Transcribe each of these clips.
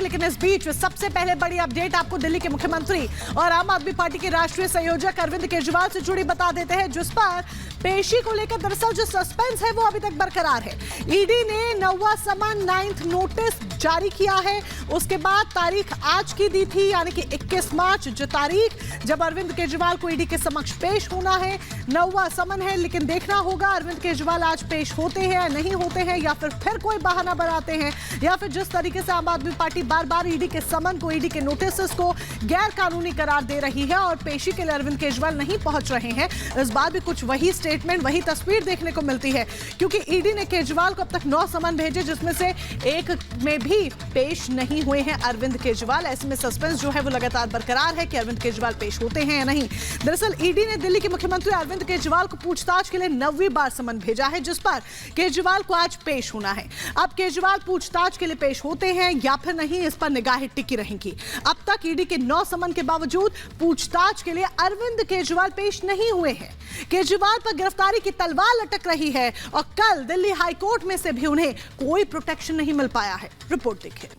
लेकिन इस बीच सबसे पहले बड़ी अपडेट आपको दिल्ली के मुख्यमंत्री और आम आदमी पार्टी के राष्ट्रीय संयोजक अरविंद केजरीवाल से जुड़ी बता देते हैं, जिस पर पेशी को लेकर दरअसल जो सस्पेंस है वो अभी तक बरकरार है। ईडी ने 9वां समन 9th नोटिस जारी किया है। उसके बाद तारीख आज की दी थी, यानी कि 21 मार्च, जो तारीख जब अरविंद केजरीवाल को ईडी के समक्ष पेश होना है। 9वां समन है, लेकिन देखना होगा अरविंद केजरीवाल आज पेश होते हैं या नहीं होते हैं, या फिर कोई बहाना बनाते हैं, या फिर जिस तरीके से आम आदमी पार्टी बार बार ईडी के समन को, ईडी के नोटिस को गैर कानूनी करार दे रही है और पेशी के लिए अरविंद केजरीवाल नहीं पहुंच रहे हैं। इस बार भी कुछ वही स्टेटमेंट, वही तस्वीर देखने को मिलती है, क्योंकि ईडी ने केजरीवाल को अब तक 9 समन भेजे, जिसमें से एक में भी पेश नहीं हुए हैं अरविंद केजरीवाल। ऐसे में सस्पेंस जो है वो लगातार बरकरार है कि अरविंद केजरीवाल पेश होते हैं या नहीं। दरअसल ईडी ने दिल्ली के मुख्यमंत्री अरविंद केजरीवाल को पूछताछ के लिए 9वीं बार समन भेजा है, जिस पर केजरीवाल को आज पेश होना है। अब केजरीवाल पूछताछ के लिए पेश होते हैं या फिर नहीं, इस पर निगाहें टिकी रहेंगी। अब तक ईडी के 9 समन के बावजूद पूछताछ के लिए अरविंद केजरीवाल पेश नहीं हुए हैं। केजरीवाल पर गिरफ्तारी की तलवार लटक रही है और कल दिल्ली हाईकोर्ट में से भी उन्हें कोई प्रोटेक्शन नहीं मिल पाया है। रिपोर्ट देखिए।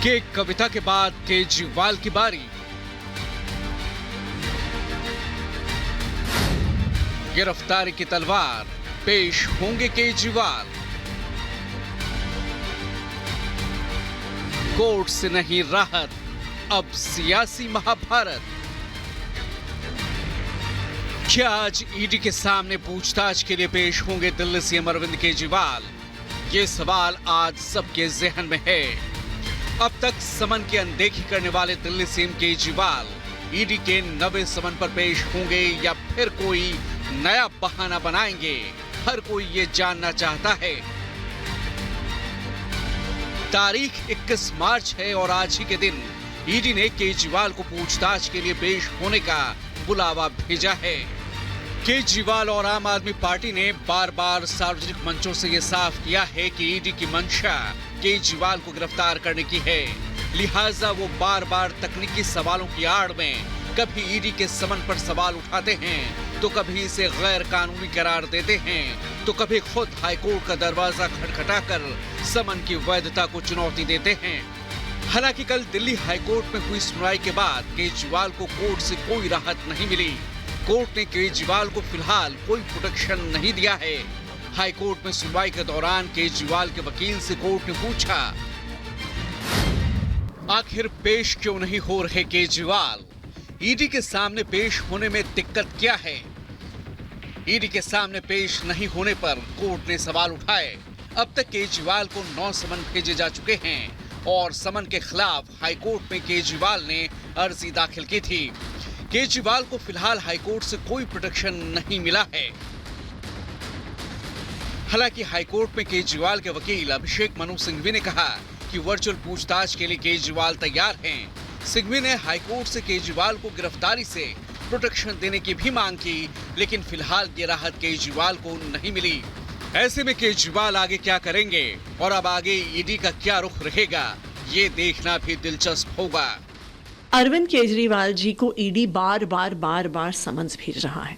के कविता के बाद केजरीवाल की बारी। गिरफ्तारी की तलवार, पेश होंगे केजरीवाल। कोर्ट से नहीं राहत, अब सियासी महाभारत। क्या आज ईडी के सामने पूछताछ के लिए पेश होंगे दिल्ली सीएम अरविंद केजरीवाल? ये सवाल आज सबके जहन में है। अब तक समन की अनदेखी करने वाले दिल्ली सीएम केजरीवाल ईडी के 9वें समन पर पेश होंगे या फिर कोई नया बहाना बनाएंगे? हर कोई ये जानना चाहता है। तारीख 21 मार्च है और आज ही के दिन ईडी ने केजरीवाल को पूछताछ के लिए पेश होने का बुलावा भेजा है। केजरीवाल और आम आदमी पार्टी ने बार बार सार्वजनिक मंचों से ये साफ किया है कि ईडी की मंशा केजरीवाल को गिरफ्तार करने की है, लिहाजा वो बार बार तकनीकी सवालों की आड़ में कभी ईडी के समन पर सवाल उठाते हैं, तो कभी इसे गैर कानूनी करार देते हैं, तो कभी खुद हाईकोर्ट का दरवाजा खटखटाकर समन की वैधता को चुनौती देते हैं। हालांकि कल दिल्ली हाईकोर्ट में हुई सुनवाई के बाद केजरीवाल को कोर्ट से कोई राहत नहीं मिली। कोर्ट ने केजरीवाल को फिलहाल कोई प्रोटेक्शन नहीं दिया है। हाईकोर्ट में सुनवाई के दौरान केजरीवाल के वकील से कोर्ट ने पूछा, आखिर पेश क्यों नहीं हो रहे केजरीवाल? ईडी के सामने पेश होने में दिक्कत क्या है? ईडी के सामने पेश नहीं होने पर कोर्ट ने सवाल उठाए। अब तक केजरीवाल को 9 समन भेजे जा चुके हैं और समन के खिलाफ हाईकोर्ट में केजरीवाल ने अर्जी दाखिल की थी। केजरीवाल को फिलहाल हाईकोर्ट से कोई प्रोटेक्शन नहीं मिला है। हालांकि हाईकोर्ट में केजरीवाल के वकील अभिषेक मनु सिंघवी ने कहा कि वर्चुअल पूछताछ के लिए केजरीवाल तैयार हैं। सिंघवी ने हाईकोर्ट से केजरीवाल को गिरफ्तारी से प्रोटेक्शन देने की भी मांग की, लेकिन फिलहाल ये राहत केजरीवाल को नहीं मिली। ऐसे में केजरीवाल आगे क्या करेंगे और अब आगे ईडी का क्या रुख रहेगा, ये देखना भी दिलचस्प होगा। अरविंद केजरीवाल जी को ईडी बार बार समन्स भेज रहा है।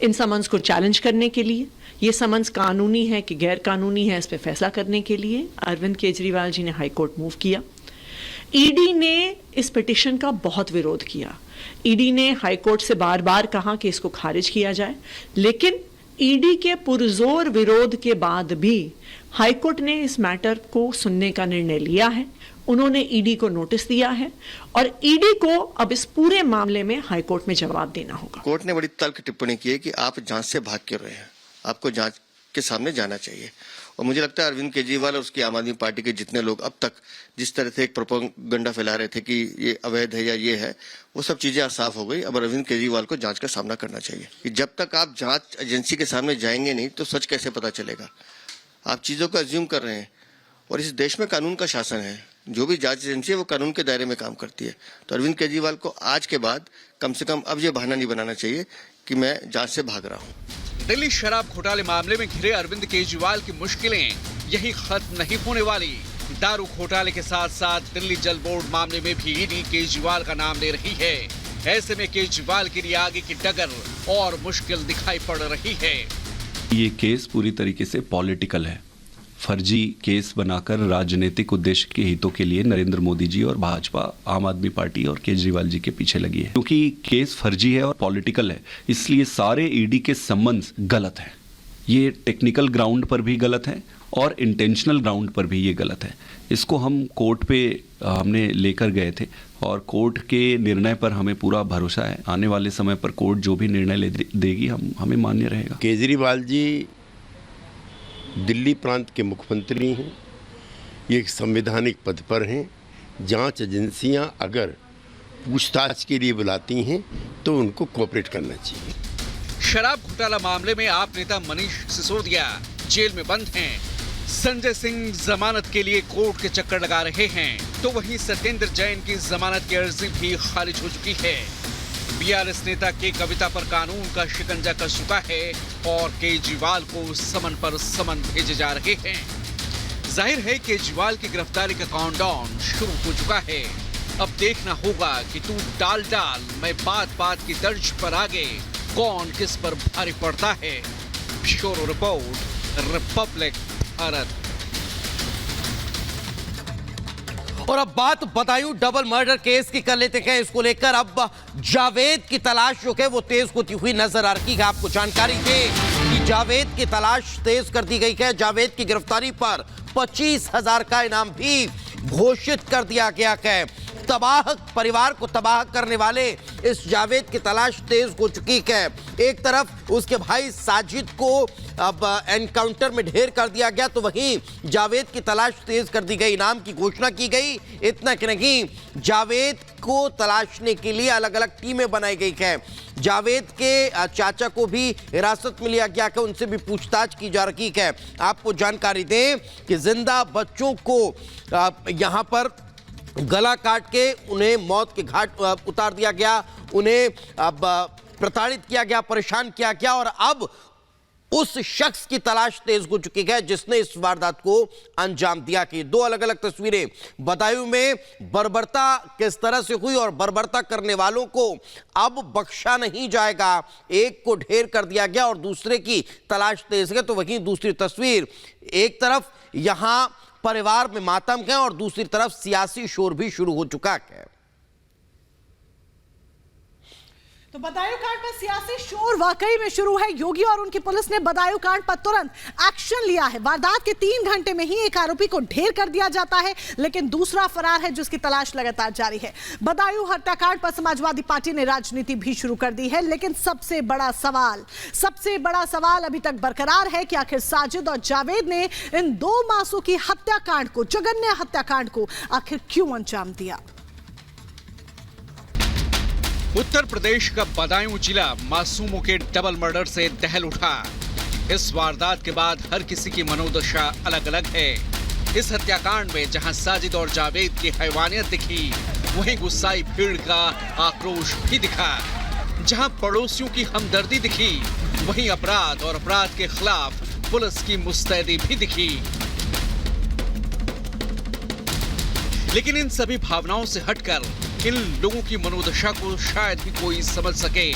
इन समन्स को चैलेंज करने के लिए, ये समन्स कानूनी है कि गैर कानूनी है, इस पे फैसला करने के लिए अरविंद केजरीवाल जी ने हाईकोर्ट मूव किया। ईडी ने इस पिटीशन का बहुत विरोध किया। ईडी ने हाईकोर्ट से बार बार कहा कि इसको खारिज किया जाए, लेकिन ईडी के पुरजोर विरोध के बाद भी हाईकोर्ट ने इस मैटर को सुनने का निर्णय लिया है। उन्होंने ईडी को नोटिस दिया है और ईडी को अब इस पूरे मामले में हाईकोर्ट में जवाब देना होगा। कोर्ट ने बड़ी तल्ख टिप्पणी की है कि आप जांच से भाग क्यों रहे हैं, आपको जांच के सामने जाना चाहिए। और मुझे लगता है अरविंद केजरीवाल और उसकी आम आदमी पार्टी के जितने लोग अब तक जिस तरह से एक प्रोपेगेंडा फैला रहे थे कि ये अवैध है या ये है, वो सब चीजें आज साफ हो गई। अब अरविंद केजरीवाल को जांच का सामना करना चाहिए कि जब तक आप जांच एजेंसी के सामने जाएंगे नहीं तो सच कैसे पता चलेगा। आप चीजों को अज्यूम कर रहे हैं और इस देश में कानून का शासन है। जो भी जांच एजेंसी है वो कानून के दायरे में काम करती है। तो अरविंद केजरीवाल को आज के बाद कम से कम अब ये बहाना नहीं बनाना चाहिए कि मैं जांच से भाग रहा हूँ। दिल्ली शराब घोटाले मामले में घिरे अरविंद केजरीवाल की मुश्किलें यही खत्म नहीं होने वाली। दारू घोटाले के साथ साथ दिल्ली जल बोर्ड मामले में भी ईडी केजरीवाल का नाम ले रही है। ऐसे में केजरीवाल के लिए आगे की डगर और मुश्किल दिखाई पड़ रही है। ये केस पूरी तरीके से पॉलिटिकल है। फर्जी केस बनाकर राजनीतिक उद्देश्य के हितों के लिए नरेंद्र मोदी जी और भाजपा, आम आदमी पार्टी और केजरीवाल जी के पीछे लगी है। क्योंकि केस फर्जी है और पॉलिटिकल है, इसलिए सारे ईडी के संबंध गलत हैं। ये टेक्निकल ग्राउंड पर भी गलत है और इंटेंशनल ग्राउंड पर भी ये गलत है। इसको हम कोर्ट पे हमने लेकर गए थे और कोर्ट के निर्णय पर हमें पूरा भरोसा है। आने वाले समय पर कोर्ट जो भी निर्णय देगी हमें मान्य रहेगा। केजरीवाल जी दिल्ली प्रांत के मुख्यमंत्री हैं, ये एक संवैधानिक पद पर हैं। जांच एजेंसियां अगर पूछताछ के लिए बुलाती हैं तो उनको कोऑपरेट करना चाहिए। शराब घोटाला मामले में आप नेता मनीष सिसोदिया जेल में बंद हैं। संजय सिंह जमानत के लिए कोर्ट के चक्कर लगा रहे हैं, तो वहीं सत्येंद्र जैन की जमानत की अर्जी भी खारिज हो चुकी है। बीआरएस नेता के कविता पर कानून का शिकंजा कस चुका है और केजरीवाल को समन पर समन भेजे जा रहे हैं। जाहिर है केजरीवाल की गिरफ्तारी का काउंटडाउन शुरू हो चुका है। अब देखना होगा कि तू डाल मैं बात की तर्ज पर आगे कौन किस पर भारी पड़ता है। Bureau report, Republic Bharat. और अब बात बदायूं डबल मर्डर केस की कर लेते हैं। इसको लेकर अब जावेद की तलाश जो है वो तेज होती हुई नजर आ रही है। आपको जानकारी दें कि जावेद की तलाश तेज कर दी गई है। जावेद की गिरफ्तारी पर 25,000 का इनाम भी घोषित कर दिया गया है। परिवार को तबाह करने वाले इस जावेद की तलाश तेज हो चुकी है। एक तरफ उसके भाई साजिद को अब एनकाउंटर में ढेर कर दिया गया, तो वहीं जावेद की तलाश तेज कर दी गई, इनाम की घोषणा की गई। इतना कि नहीं, जावेद को तलाशने के लिए अलग अलग टीमें बनाई गई है। जावेद के चाचा को भी हिरासत में लिया गया है, उनसे भी पूछताछ की जा रही है। आपको जानकारी दें कि जिंदा बच्चों को यहां पर गला काट के उन्हें मौत के घाट उतार दिया गया, उन्हें अब प्रताड़ित किया गया, परेशान किया गया और अब उस शख्स की तलाश तेज हो चुकी है जिसने इस वारदात को अंजाम दिया। कि दो अलग अलग तस्वीरें बदायूं में बर्बरता किस तरह से हुई और बर्बरता करने वालों को अब बख्शा नहीं जाएगा। एक को ढेर कर दिया गया और दूसरे की तलाश तेज है। तो वहीं दूसरी तस्वीर, एक तरफ यहां परिवार में मातम है और दूसरी तरफ सियासी शोर भी शुरू हो चुका है। तो बदायूं कांड पर सियासी शोर वाकई में शुरू है। योगी और उनकी पुलिस ने बदायूं कांड पर तुरंत एक्शन लिया है। वारदात के 3 घंटे में ही एक आरोपी को ढेर कर दिया जाता है, लेकिन दूसरा फरार है जिसकी तलाश लगातार जारी है। बदायूं हत्याकांड पर समाजवादी पार्टी ने राजनीति भी शुरू कर दी है, लेकिन सबसे बड़ा सवाल अभी तक बरकरार है कि आखिर साजिद और जावेद ने इन 2 मासूम की हत्याकांड को, जघन्य हत्याकांड को आखिर क्यों अंजाम दिया। उत्तर प्रदेश का बदायूं जिला मासूमों के डबल मर्डर से दहल उठा। इस वारदात के बाद हर किसी की मनोदशा अलग अलग है। इस हत्याकांड में जहां साजिद और जावेद की हैवानियत दिखी, वहीं गुस्साई भीड़ का आक्रोश भी दिखा। जहां पड़ोसियों की हमदर्दी दिखी, वहीं अपराध और अपराध के खिलाफ पुलिस की मुस्तैदी भी दिखी। लेकिन इन सभी भावनाओं से हटकर इन लोगों की मनोदशा को शायद ही कोई समझ सके।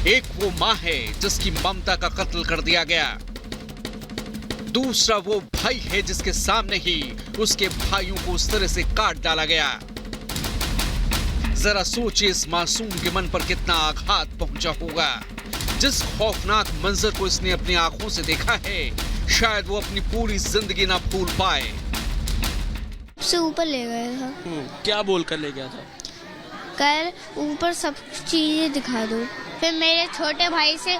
एक वो मां है जिसकी ममता का कत्ल कर दिया गया, दूसरा वो भाई है जिसके सामने ही उसके भाइयों को उस तरह से काट डाला गया। जरा सोचिए इस मासूम के मन पर कितना आघात पहुंचा होगा। जिस खौफनाक मंजर को इसने अपनी आंखों से देखा है, शायद वो अपनी पूरी जिंदगी ना भूल पाए। से ऊपर ले गया था। क्या बोलकर ले गया था? कर ऊपर सब चीजें दिखा दो। फिर मेरे छोटे भाई से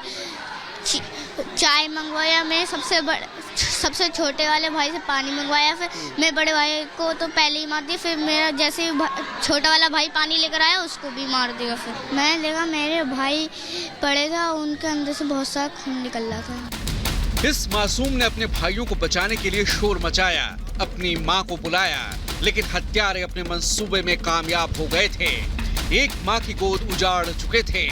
चाय मंगवाया, मैं सबसे छोटे वाले भाई से पानी मंगवाया। फिर मैं बड़े भाई को तो पहले ही मार दिया, फिर मेरा जैसे छोटा वाला भाई पानी लेकर आया उसको भी मार दिया। फिर मैंने देखा मेरे भाई पड़े था, उनके अंदर से बहुत सारा खून निकल रहा था। इस मासूम ने अपने भाइयों को बचाने के लिए शोर मचाया, अपनी मां को बुलाया, लेकिन हत्यारे अपने मंसूबे में कामयाब हो गए थे। एक मां की गोद उजाड़ चुके थे।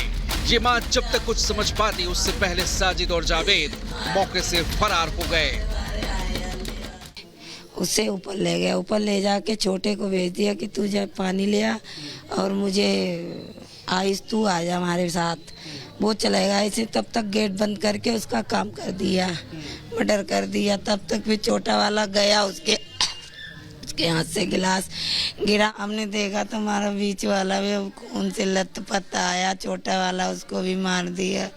ये मां जब तक कुछ समझ पाती, उससे पहले साजिद और जावेद मौके से फरार हो गए। उससे ऊपर ले गया, ऊपर ले जाके छोटे को भेज दिया कि तू जा पानी ले आ और मुझे आइस तू आ जा हमारे साथ। वो चलेगा ऐसे, तब तक गेट बंद करके उसका काम कर दिया, मर्डर कर दिया। तब तक भी छोटा वाला गया, उसके हाथ से गिलास गिरा। हमने देखा तो हमारा बीच वाला भी खून से लथपथ आया, छोटा वाला उसको भी मार दिया।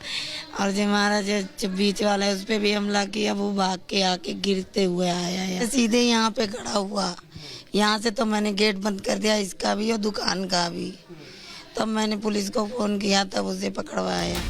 और जो हमारा जो बीच वाला है उस पर भी हमला किया। वो भाग के आके गिरते हुए आया, सीधे यहाँ पे खड़ा हुआ। यहाँ से तो मैंने गेट बंद कर दिया, इसका भी और दुकान का भी। तब मैंने पुलिस को फ़ोन किया, तब उसे पकड़वाया।